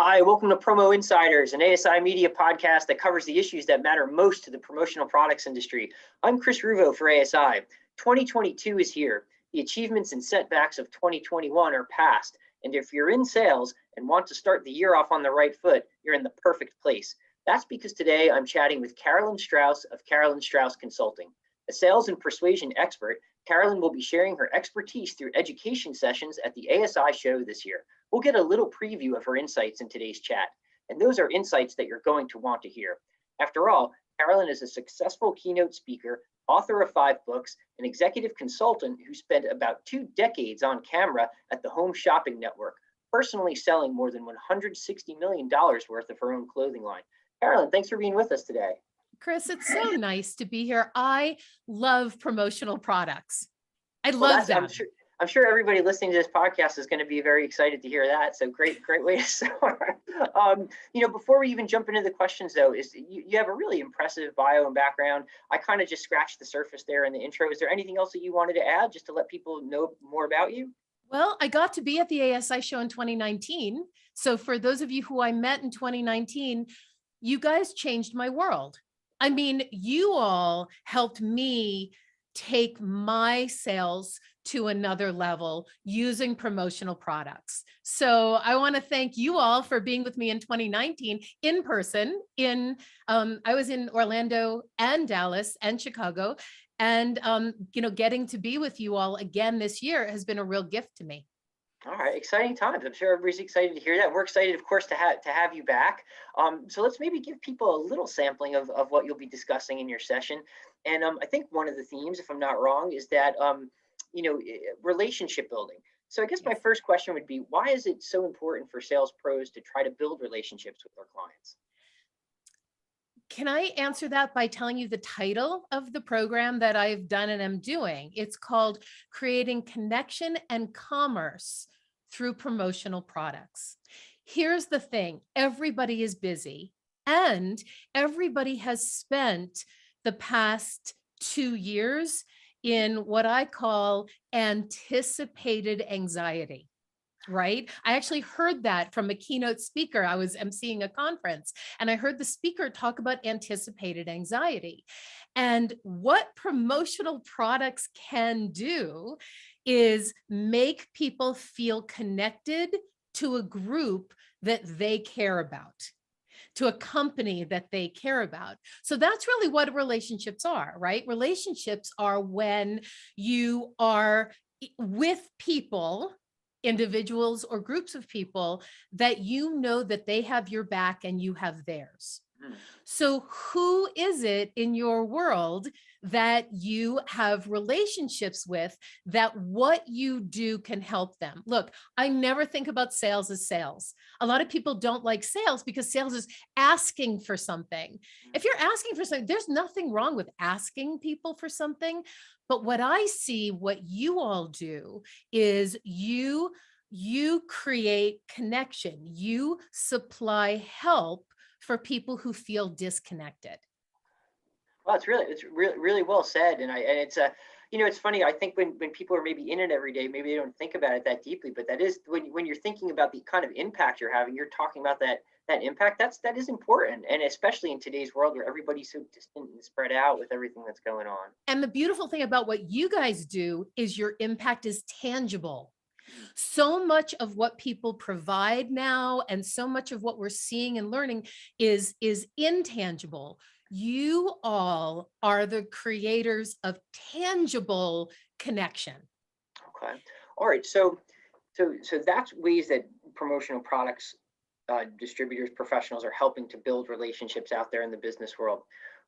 Hi, welcome to Promo Insiders, an ASI media podcast that covers the issues that matter most to the promotional products industry. I'm Chris Ruvo for ASI. 2022 is here. The achievements and setbacks of 2021 are past. And if you're in sales and want to start the year off on the right foot, you're in the perfect place. That's because today I'm chatting with Carolyn Strauss of Carolyn Strauss Consulting. A sales and persuasion expert, Carolyn will be sharing her expertise through education sessions at the ASI Show this year. We'll get a little preview of her insights in today's chat, and those are insights that you're going to want to hear. After all, Carolyn is a successful keynote speaker, author of 5 books, an executive consultant who spent about 2 decades on camera at the Home Shopping Network, personally selling more than $160 million worth of her own clothing line. Carolyn, thanks for being with us today. Chris, it's so nice to be here. I love promotional products. I love them. I'm sure everybody listening to this podcast is going to be very excited to hear that. So great way to start. Before we even jump into the questions, though, is you have a really impressive bio and background. I kind of just scratched the surface there in the intro. Is there anything else that you wanted to add just to let people know more about you? Well, I got to be at the ASI show in 2019. So for those of you who I met in 2019, you guys changed my world. I mean, you all helped me take my sales to another level using promotional products. So I want to thank you all for being with me in 2019 in person. I was in Orlando and Dallas and Chicago, and getting to be with you all again this year has been a real gift to me. All right, exciting times. I'm sure everybody's excited to hear that. We're excited, of course, to have you back. So let's maybe give people a little sampling of what you'll be discussing in your session. And I think one of the themes, if I'm not wrong, is that relationship building. So I guess my first question would be, why is it so important for sales pros to try to build relationships with their clients? Can I answer that by telling you the title of the program that I've done and am doing? It's called Creating Connection and Commerce Through Promotional Products. Here's the thing, everybody is busy and everybody has spent the past 2 years in what I call anticipated anxiety. Right? I actually heard that from a keynote speaker. I was emceeing a conference and I heard the speaker talk about anticipated anxiety. And what promotional products can do is make people feel connected to a group that they care about, to a company that they care about. So that's really what relationships are, right? Relationships are when you are with people, individuals or groups of people that you know that they have your back and you have theirs. So who is it in your world that you have relationships with that what you do can help them? Look, I never think about sales as sales. A lot of people don't like sales because sales is asking for something. If you're asking for something, there's nothing wrong with asking people for something. But what I see, what you all do is you create connection, you supply help for people who feel disconnected. Well, it's really well said, and it's funny. I think when people are maybe in it every day, maybe they don't think about it that deeply. But that is when you're thinking about the kind of impact you're having, you're talking about that impact. That is important, and especially in today's world where everybody's so distant and spread out with everything that's going on. And the beautiful thing about what you guys do is your impact is tangible. So much of what people provide now and so much of what we're seeing and learning is intangible. You all are the creators of tangible connection. Okay. All right. So that's ways that promotional products distributors, professionals are helping to build relationships out there in the business world.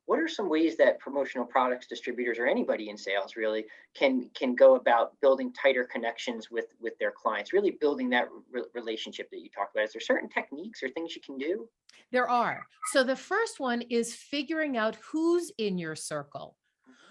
What are some ways that promotional products distributors or anybody in sales really can go about building tighter connections with their clients, really building that relationship that you talked about? Is there certain techniques or things you can do? There are. So the first one is figuring out who's in your circle.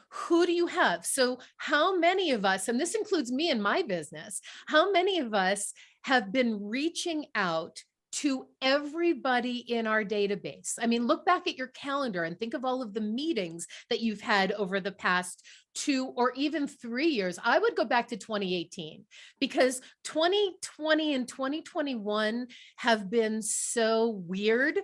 Who do you have? So how many of us, and this includes me and my business, how many of us have been reaching out to everybody in our database. I mean, look back at your calendar and think of all of the meetings that you've had over the past 2 or even 3 years. I would go back to 2018 because 2020 and 2021 have been so weird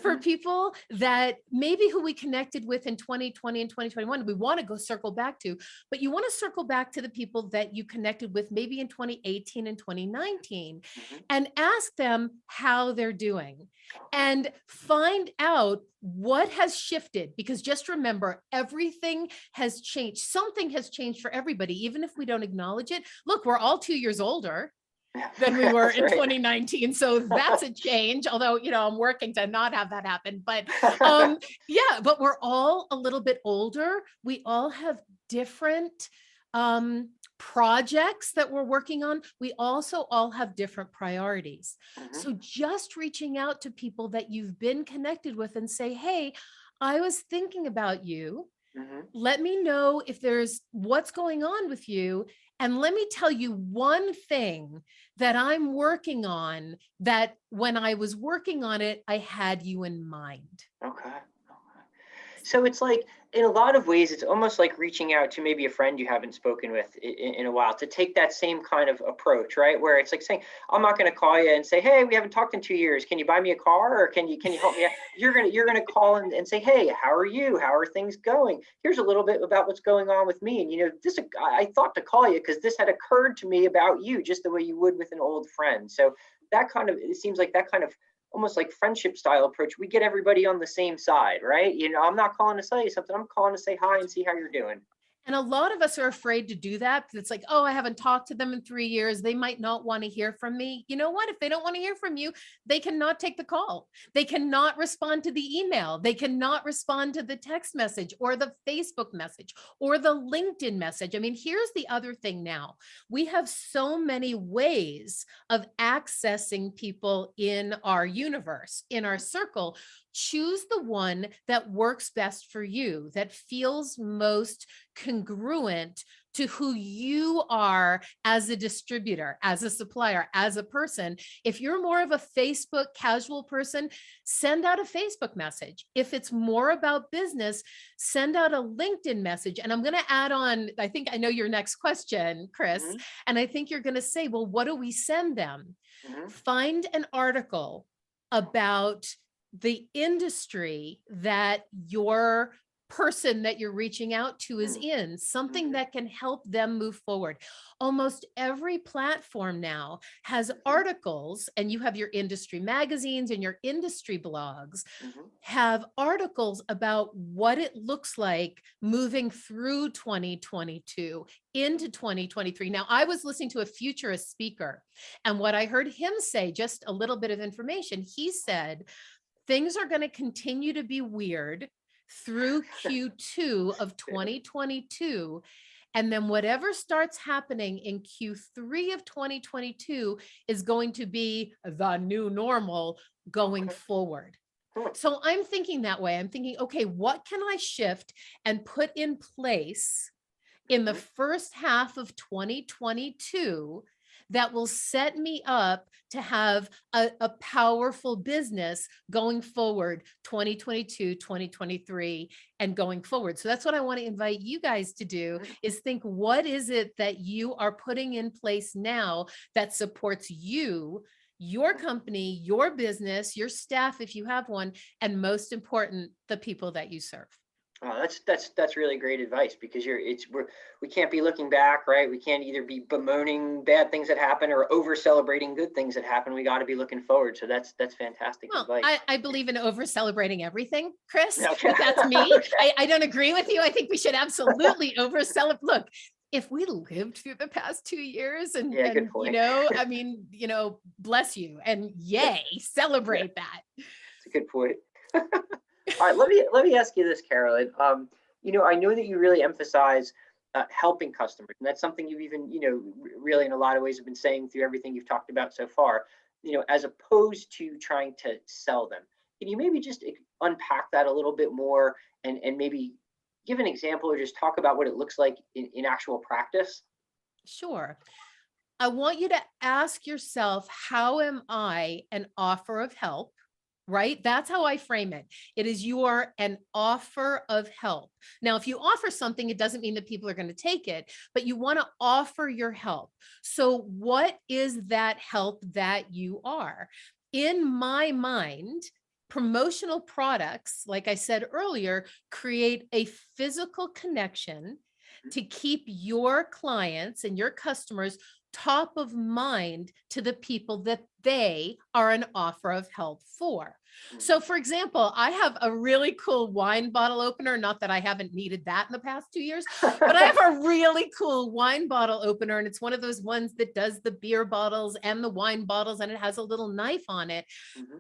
for people that maybe who we connected with in 2020 and 2021, we want to go circle back to, but you want to circle back to the people that you connected with maybe in 2018 and 2019 and ask them how they're doing and find out what has shifted. Because just remember, everything has changed. Something has changed for everybody, even if we don't acknowledge it. Look, we're all 2 years older than we were in 2019. So that's a change. Although, I'm working to not have that happen. But yeah, but we're all a little bit older. We all have different projects that we're working on. We also all have different priorities. So just reaching out to people that you've been connected with and say, hey, I was thinking about you. Let me know if there's what's going on with you. And let me tell you one thing that I'm working on that when I was working on it, I had you in mind. Okay. So it's like, in a lot of ways, it's almost like reaching out to maybe a friend you haven't spoken with in a while to take that same kind of approach, right? Where it's like saying, I'm not going to call you and say, hey, we haven't talked in 2 years. Can you buy me a car, or can you help me out? You're gonna call and say, hey, how are you? How are things going? Here's a little bit about what's going on with me. And this, I thought to call you because this had occurred to me about you, just the way you would with an old friend. So it seems like that kind of almost like friendship style approach. We get everybody on the same side, right? I'm not calling to tell you something. I'm calling to say hi and see how you're doing. And a lot of us are afraid to do that because it's like, oh, I haven't talked to them in 3 years. They might not want to hear from me. You know what? If they don't want to hear from you, they cannot take the call. They cannot respond to the email. They cannot respond to the text message or the Facebook message or the LinkedIn message. I mean, here's the other thing now. We have so many ways of accessing people in our universe, in our circle. Choose the one that works best for you, that feels most congruent to who you are as a distributor, as a supplier, as a person. If you're more of a Facebook casual person, send out a Facebook message. If it's more about business, send out a LinkedIn message. And I'm going to add on, I think I know your next question, Chris, and I think you're going to say, well, what do we send them? Find an article about the industry that your person that you're reaching out to is in, something that can help them move forward. Almost every platform now has articles, and you have your industry magazines and your industry blogs have articles about what it looks like moving through 2022 into 2023. Now, I was listening to a futurist speaker, and what I heard him say, just a little bit of information, he said, things are going to continue to be weird through Q2 of 2022. And then whatever starts happening in Q3 of 2022 is going to be the new normal going forward. So I'm thinking that way. I'm thinking, okay, what can I shift and put in place in the first half of 2022 that will set me up to have a powerful business going forward, 2022, 2023, and going forward. So that's what I want to invite you guys to do, is think, what is it that you are putting in place now that supports you, your company, your business, your staff, if you have one, and most important, the people that you serve. Oh, that's really great advice, because we can't be looking back, right? We can't either be bemoaning bad things that happen or over celebrating good things that happen. We got to be looking forward. So that's fantastic advice. I believe in over celebrating everything, Chris. Okay. But that's me. Okay. I don't agree with you. I think we should absolutely over celebrate. Look, if we lived through the past 2 years and good point. I mean, bless you and yay, celebrate that. That's a good point. All right, let me ask you this, Carolyn. I know that you really emphasize helping customers, and that's something you've even, really in a lot of ways have been saying through everything you've talked about so far, as opposed to trying to sell them. Can you maybe just unpack that a little bit more and maybe give an example or just talk about what it looks like in actual practice? Sure. I want you to ask yourself, how am I an offer of help? Right? That's how I frame it. It is you are an offer of help. Now, if you offer something, it doesn't mean that people are going to take it, but you want to offer your help. So what is that help that you are? In my mind, promotional products, like I said earlier, create a physical connection to keep your clients and your customers top of mind to the people that they are an offer of help for. So for example, I have a really cool wine bottle opener, not that I haven't needed that in the past 2 years, but I have a really cool wine bottle opener, and it's one of those ones that does the beer bottles and the wine bottles, and it has a little knife on it.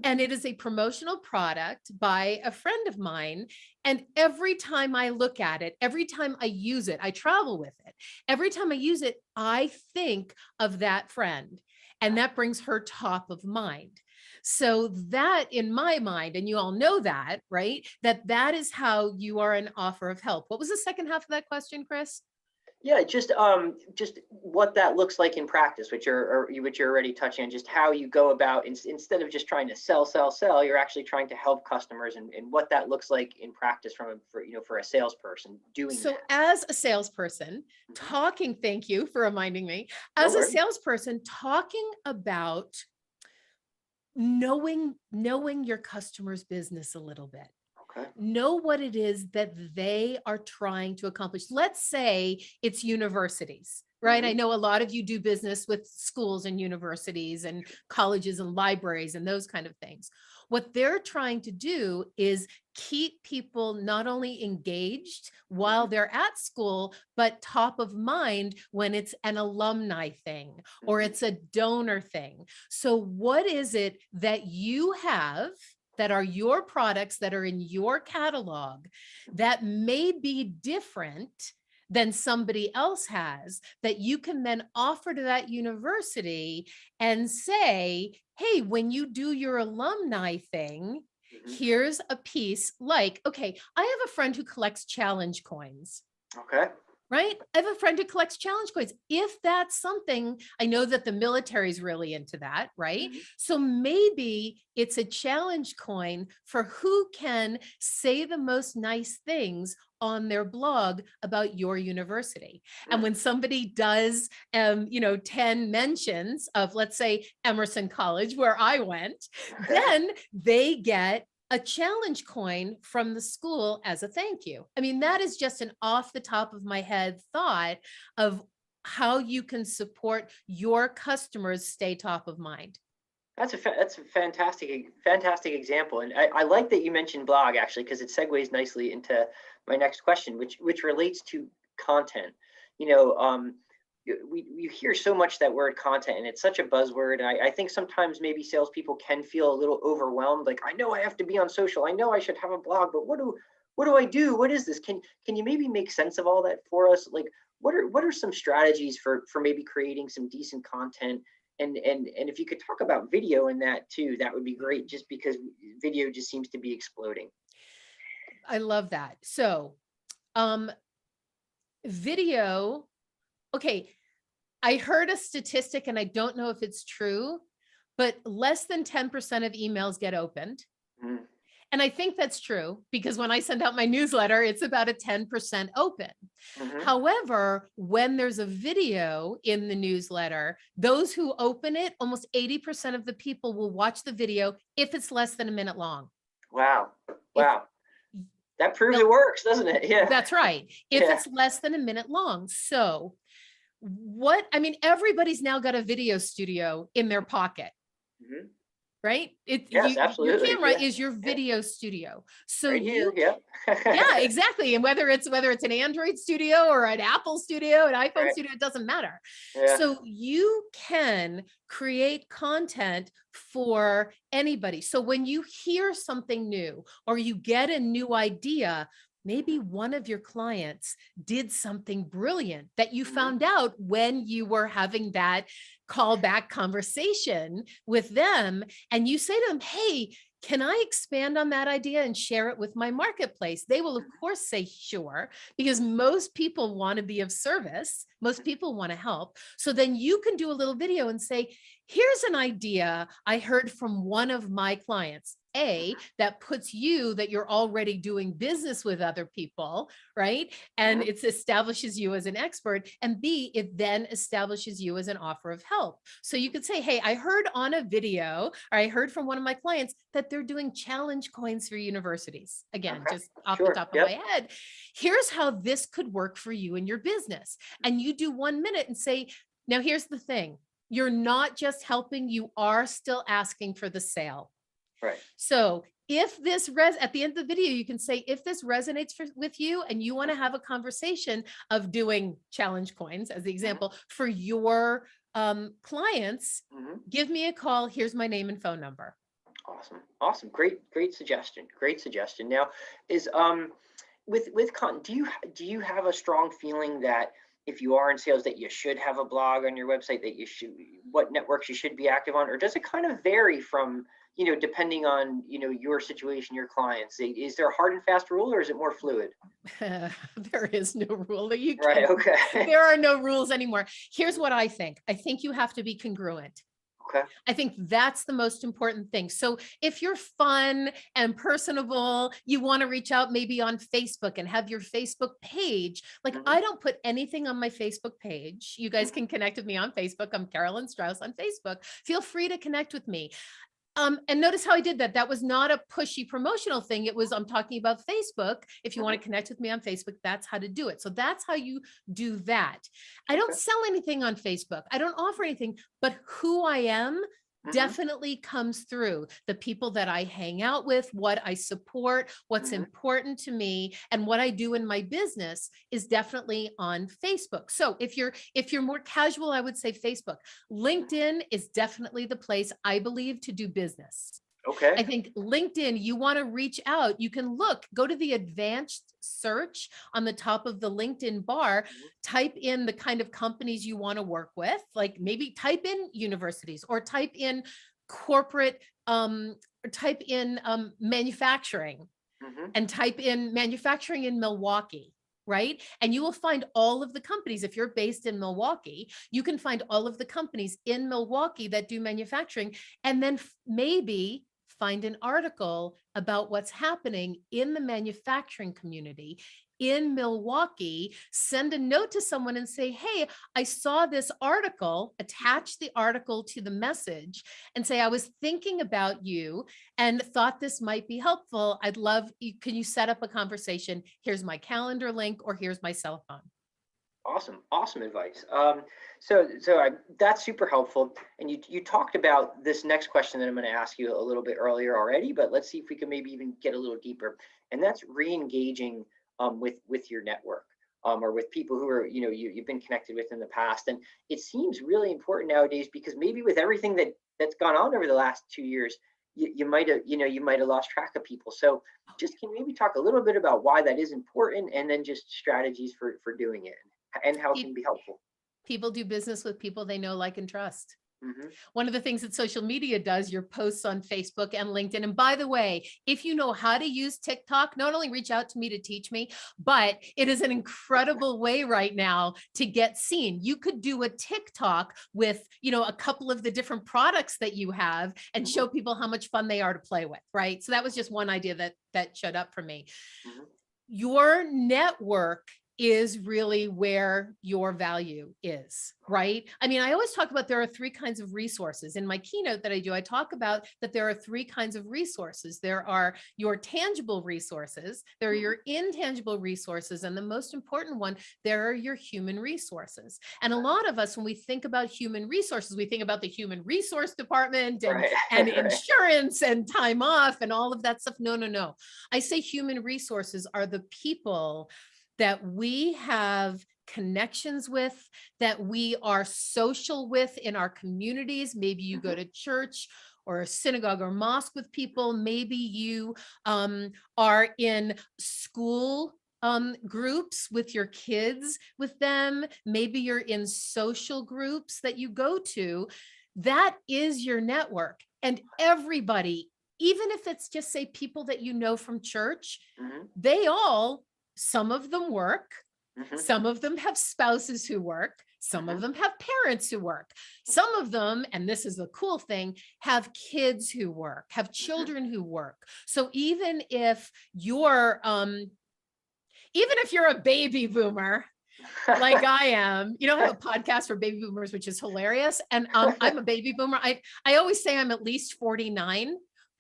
And it is a promotional product by a friend of mine. And every time I look at it, every time I use it, I travel with it. Every time I use it, I think of that friend, and that brings her top of mind. So that in my mind, and you all know that, right? That is how you are an offer of help. What was the second half of that question, Chris? Yeah, just what that looks like in practice, which you're already touching on, just how you go about instead of just trying to sell, you're actually trying to help customers, and what that looks like in practice for a salesperson doing So that. as a salesperson talking, thank you for reminding me, as a salesperson talking about knowing your customer's business a little bit. Okay. Know what it is that they are trying to accomplish. Let's say it's universities, right? I know a lot of you do business with schools and universities and colleges and libraries and those kind of things. What they're trying to do is keep people not only engaged while they're at school, but top of mind when it's an alumni thing or it's a donor thing. So what is it that you have that are your products that are in your catalog that may be different than somebody else has, that you can then offer to that university and say, hey, when you do your alumni thing, here's a piece like, okay, I have a friend who collects challenge coins. Okay. Right? I have a friend who collects challenge coins. If that's something, I know that the military is really into that, right? So maybe it's a challenge coin for who can say the most nice things on their blog about your university. And when somebody does, 10 mentions of, let's say, Emerson College, where I went, then they get a challenge coin from the school as a thank you. I mean, that is just an off the top of my head thought of how you can support your customers stay top of mind. That's a fantastic example, and I like that you mentioned blog, actually, because it segues nicely into my next question, which relates to content. You hear so much that word content, and it's such a buzzword. And I think sometimes maybe salespeople can feel a little overwhelmed. Like, I know I have to be on social. I know I should have a blog, but what do I do? What is this? Can you maybe make sense of all that for us? Like, what are some strategies for maybe creating some decent content? And if you could talk about video in that too, that would be great, just because video just seems to be exploding. I love that. So, video. Okay, I heard a statistic and I don't know if it's true, but less than 10% of emails get opened. And I think that's true because when I send out my newsletter, it's about a 10% open. However, when there's a video in the newsletter, those who open it, almost 80% of the people will watch the video if it's less than a minute long. Wow. That proves it works, doesn't it? Yeah. That's right. If it's less than a minute long. So everybody's now got a video studio in their pocket, right? Yes, absolutely. Your camera is your video studio. So right here, yeah, exactly. And whether it's an Android studio or an Apple studio, an iPhone studio, it doesn't matter. Yeah. So you can create content for anybody. So when you hear something new or you get a new idea, maybe one of your clients did something brilliant that you found out when you were having that callback conversation with them. And you say to them, hey, Can I expand on that idea and share it with my marketplace? They will, of course, say sure, because most people want to be of service. Most people want to help. So then you can do a little video and say, here's an idea I heard from one of my clients. A, that puts you that you're already doing business with other people, right? And it establishes you as an expert. And B, it then establishes you as an offer of help. So you could say, hey, I heard on a video, or I heard from one of my clients that they're doing challenge coins for universities. Again, Okay. just off the Sure. top of Yep. my head. Here's how this could work for you in your business. And you do 1 minute and say, now here's the thing. You're not just helping, you are still asking for the sale. Right. So if this at the end of the video, you can say, if this resonates with you and you want to have a conversation of doing challenge coins as the example for your clients, give me a call. Here's my name and phone number. Awesome. Awesome. Great suggestion. Great suggestion. Now is with content, do you have a strong feeling that if you are in sales that you should have a blog on your website, that you should, what networks you should be active on, or does it kind of vary from, depending on, your situation, your clients? Is there a hard and fast rule, or is it more fluid? There is no rule that you Right. can. Okay. There are no rules anymore. Here's what I think. I think you have to be congruent. Okay. I think that's the most important thing. So if you're fun and personable, you want to reach out maybe on Facebook and have your Facebook page. Like I don't put anything on my Facebook page. You guys can connect with me on Facebook. I'm Carolyn Strauss on Facebook. Feel free to connect with me. And notice how I did that. That was not a pushy promotional thing. It was, I'm talking about Facebook. If you want to connect with me on Facebook, that's how to do it. So that's how you do that. I don't sell anything on Facebook. I don't offer anything, but who I am definitely comes through. The people that I hang out with, what I support, what's important to me, and what I do in my business is definitely on Facebook. So if you're more casual, I would say Facebook. LinkedIn is definitely the place I believe to do business. Okay. I think LinkedIn, you want to reach out, you can go to the advanced search on the top of the LinkedIn bar, type in the kind of companies you want to work with, like maybe type in universities or type in corporate, or type in manufacturing and type in manufacturing in Milwaukee. Right? And you will find all of the companies. If you're based in Milwaukee, you can find all of the companies in Milwaukee that do manufacturing, and then maybe find an article about what's happening in the manufacturing community in Milwaukee, send a note to someone and say, hey, I saw this article, attach the article to the message and say, I was thinking about you and thought this might be helpful. I'd love, can you set up a conversation? Here's my calendar link, or here's my cell phone. Awesome advice. That's super helpful. And you talked about this next question that I'm going to ask you a little bit earlier already, but let's see if we can maybe even get a little deeper. And that's re-engaging with your network, or with people who are, you've been connected with in the past. And it seems really important nowadays, because maybe with everything that's gone on over the last 2 years, you might have lost track of people. So just can maybe talk a little bit about why that is important, and then just strategies for doing it, and how it can be helpful. People do business with people they know, like, and trust. One of the things that social media does, your posts on Facebook and LinkedIn. And by the way, if you know how to use TikTok, not only reach out to me to teach me, but it is an incredible way right now to get seen. You could do a TikTok with, a couple of the different products that you have and show people how much fun they are to play with, right? So that was just one idea that showed up for me. Your network is really where your value is, right? I mean, I always talk about there are 3 kinds of resources. In my keynote that I do, I talk about that there are 3 kinds of resources. There are your tangible resources, there are your intangible resources, and the most important one, there are your human resources. And a lot of us, when we think about human resources, we think about the human resource department and insurance and time off and all of that stuff. No. I say human resources are the people that we have connections with, that we are social with in our communities. Maybe you go to church or a synagogue or mosque with people. Maybe you are in school groups with your kids with them. Maybe you're in social groups that you go to. That is your network. And everybody even if it's just say people that you know from church, Mhm. some of them work, Mhm. some of them have spouses who work, some of Mhm. them have parents who work, some of them, and this is the cool thing, have kids who work, have Mhm. children who work. So even if you're a baby boomer, like I am, I have a podcast for baby boomers, which is hilarious. And I'm a baby boomer. I always say I'm at least 49.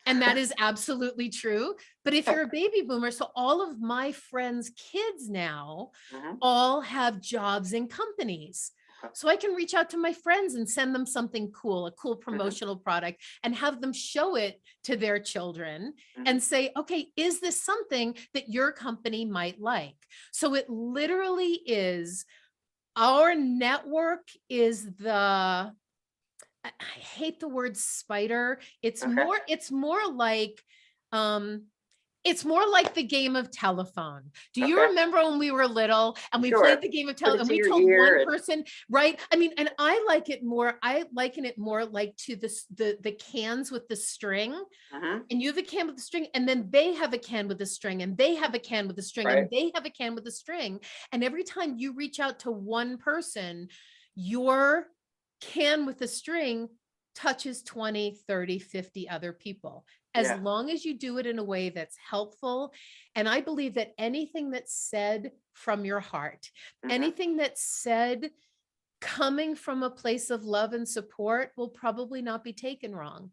And that is absolutely true. But if you're a baby boomer, so all of my friends' kids now Mhm. all have jobs in companies. Okay. So I can reach out to my friends and send them something cool, a cool Mhm. promotional product, and have them show it to their children Mhm. and say, okay, is this something that your company might like? So it literally is, our network is I hate the word spider. Okay. Um, it's more like the game of telephone. Do you Okay. remember when we were little and we played Sure. the game of Put telephone it and to we your told ear one and person, right? I mean, and I liken it more like to the cans with the string. Mhm. And you have a can with a string, and then they have a can with a string, and they have a can with a string, Right. and they have a can with a string. And every time you reach out to one person, your can with the string touches 20, 30, 50 other people. As Yeah. long as you do it in a way that's helpful. And I believe that anything that's said from your heart, Mhm. anything that's said coming from a place of love and support will probably not be taken wrong.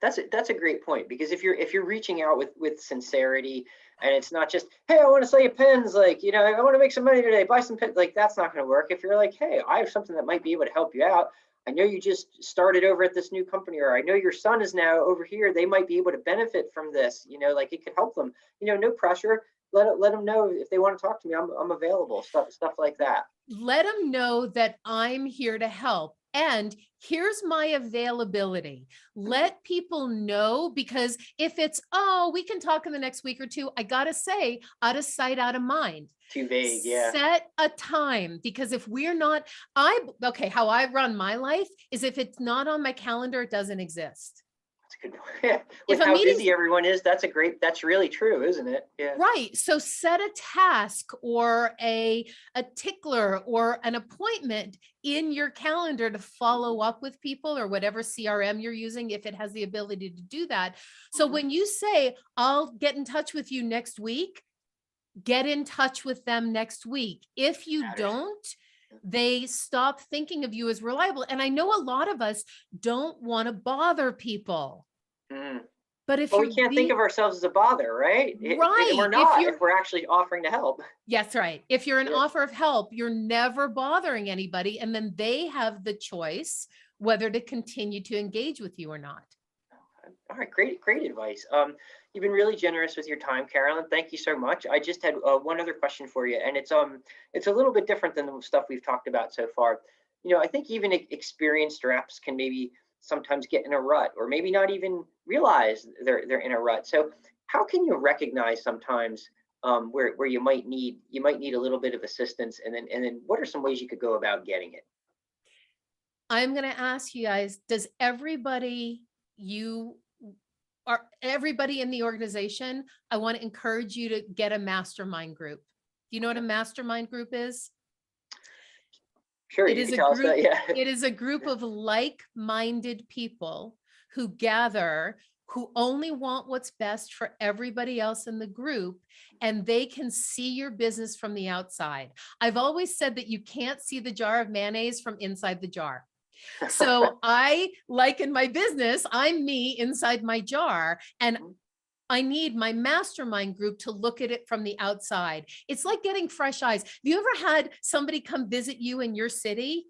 That's a great point, because if you're reaching out with sincerity, and it's not just, hey, I want to sell you pens, like, I want to make some money today, buy some pens, like, that's not going to work. If you're like, hey, I have something that might be able to help you out. I know you just started over at this new company, or I know your son is now over here. They might be able to benefit from this. Like, it could help them. No pressure. Let them know if they want to talk to me. I'm available. Stuff like that. Let them know that I'm here to help. And here's my availability. Mhm. Let people know, because if it's, oh, we can talk in the next week or two, I got to say, out of sight, out of mind. Too vague, yeah. Set a time, because if we're not, how I run my life is if it's not on my calendar, it doesn't exist. That's a good one. Yeah. If With a how meeting's busy everyone is, that's really true, isn't it? Yeah. right. So set a task or a tickler or an appointment in your calendar to follow up with people, or whatever CRM you're using, if it has the ability to do that. So Mhm. when you say, I'll get in touch with you next week, get in touch with them next week. If you Matters. don't, they stop thinking of you as reliable. And I know a lot of us don't want to bother people, Mm. but if But we you're can't think of ourselves as a bother, right? And we're right, not if we're actually offering to help. yes, right. If you're an Yeah. offer of help, you're never bothering anybody. And then they have the choice whether to continue to engage with you or not. All right, great advice. You've been really generous with your time, Carolyn. Thank you so much. I just had one other question for you, and it's a little bit different than the stuff we've talked about so far. I think even experienced reps can maybe sometimes get in a rut, or maybe not even realize they're in a rut. So, how can you recognize sometimes where you might need a little bit of assistance, and then what are some ways you could go about getting it? I'm going to ask you guys, does you everybody in the organization, I want to encourage you to get a mastermind group. Do you know what a Okay. mastermind group is? Sure, It you is could a tell us group, that. Yeah. it is a group of like-minded people who gather, who only want what's best for everybody else in the group, and they can see your business from the outside. I've always said that you can't see the jar of mayonnaise from inside the jar. So I, like in my business, I'm me inside my jar, and I need my mastermind group to look at it from the outside. It's like getting fresh eyes. Have you ever had somebody come visit you in your city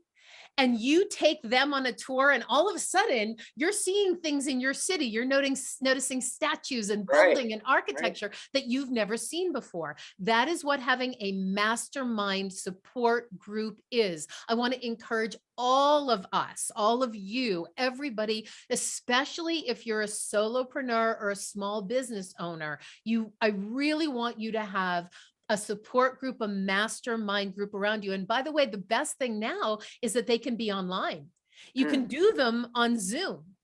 and you take them on a tour, and all of a sudden you're seeing things in your city? You're noticing statues and Right. building and Right. architecture that you've never seen before. That is what having a mastermind support group is. I want to encourage all of us, all of you, everybody, especially if you're a solopreneur or a small business owner. I really want you to have a support group, a mastermind group around you. And by the way, the best thing now is that they can be online. You Mm. can do them on Zoom.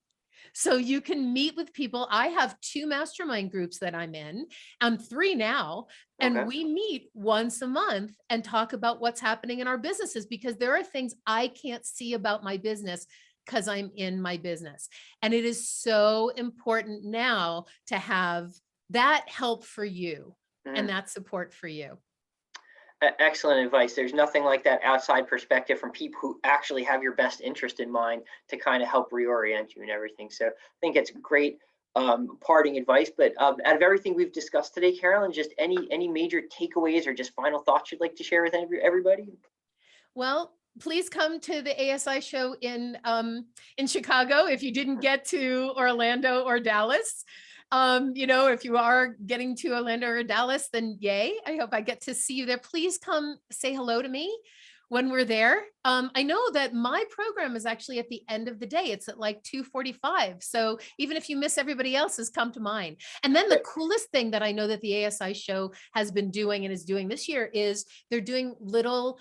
So you can meet with people. I have 2 mastermind groups that I'm in, and 3 now, Okay. and we meet once a month and talk about what's happening in our businesses, because there are things I can't see about my business because I'm in my business. And it is so important now to have that help for you and that support for you. Excellent advice. There's nothing like that outside perspective from people who actually have your best interest in mind to kind of help reorient you and everything. So I think it's great parting advice. But out of everything we've discussed today, Carolyn, just any major takeaways or just final thoughts you'd like to share with everybody? Well, please come to the ASI show in Chicago if you didn't get to Orlando or Dallas. If you are getting to Orlando or Dallas, then yay. I hope I get to see you there. Please come say hello to me when we're there. I know that my program is actually at the end of the day. It's at like 2:45. So even if you miss everybody else's, come to mine. And then the coolest thing that I know that the ASI show has been doing and is doing this year is they're doing little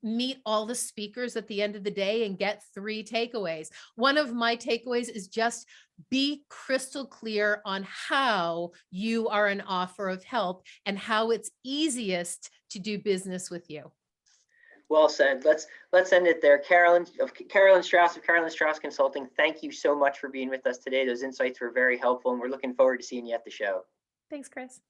meet all the speakers at the end of the day and get 3 takeaways. One of my takeaways is just be crystal clear on how you are an offer of help and how it's easiest to do business with you. Well said. Let's end it there. Carolyn Strauss of Carolyn Strauss Consulting, thank you so much for being with us today. Those insights were very helpful, and we're looking forward to seeing you at the show. Thanks, Chris.